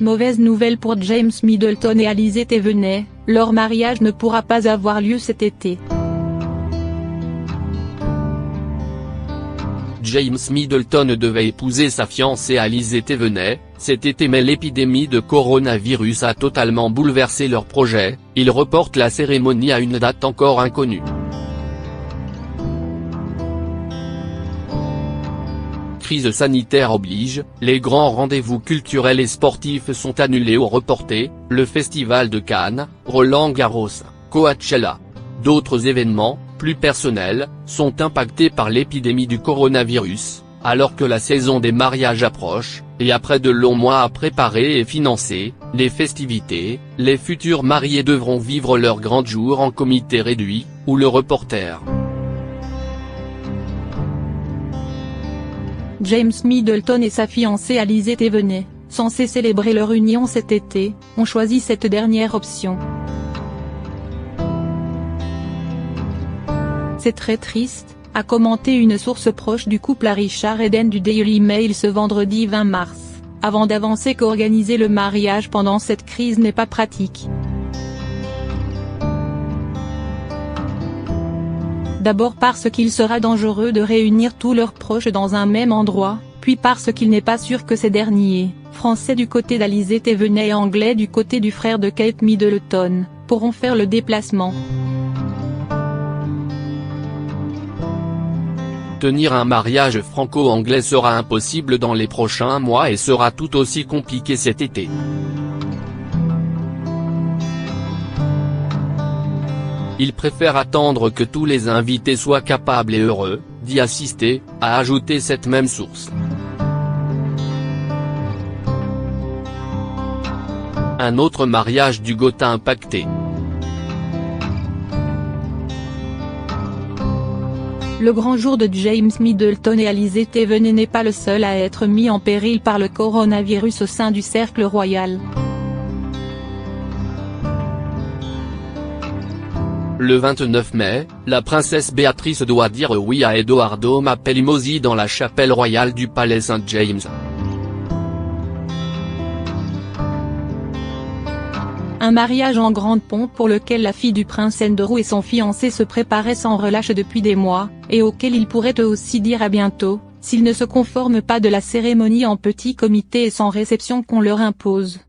Mauvaise nouvelle pour James Middleton et Alizé Thévenet, leur mariage ne pourra pas avoir lieu cet été. James Middleton devait épouser sa fiancée Alizé Thévenet cet été, mais l'épidémie de coronavirus a totalement bouleversé leurs projets. Ils reportent la cérémonie à une date encore inconnue. Crise sanitaire oblige, les grands rendez-vous culturels et sportifs sont annulés ou reportés, le Festival de Cannes, Roland-Garros, Coachella. D'autres événements, plus personnels, sont impactés par l'épidémie du coronavirus, alors que la saison des mariages approche, et après de longs mois à préparer et financer les festivités, les futurs mariés devront vivre leur grand jour en comité réduit, ou le reporter. James Middleton et sa fiancée Alizé Thévenet, censés célébrer leur union cet été, ont choisi cette dernière option. C'est très triste, a commenté une source proche du couple à Richard Eden du Daily Mail ce vendredi 20 mars, avant d'avancer qu'organiser le mariage pendant cette crise n'est pas pratique. D'abord parce qu'il sera dangereux de réunir tous leurs proches dans un même endroit, puis parce qu'il n'est pas sûr que ces derniers, français du côté d'Alizé Thévenet et anglais du côté du frère de Kate Middleton, pourront faire le déplacement. Tenir un mariage franco-anglais sera impossible dans les prochains mois et sera tout aussi compliqué cet été. Il préfère attendre que tous les invités soient capables et heureux d'y assister, a ajouté cette même source. Un autre mariage du Gotha impacté. Le grand jour de James Middleton et Alizé Thévenet n'est pas le seul à être mis en péril par le coronavirus au sein du cercle royal. Le 29 mai, la princesse Béatrice doit dire oui à Edoardo Mapelimosi dans la chapelle royale du palais Saint-James. Un mariage en grande pompe pour lequel la fille du prince Andrew et son fiancé se préparaient sans relâche depuis des mois, et auquel ils pourraient eux aussi dire à bientôt, s'ils ne se conforment pas de la cérémonie en petit comité et sans réception qu'on leur impose.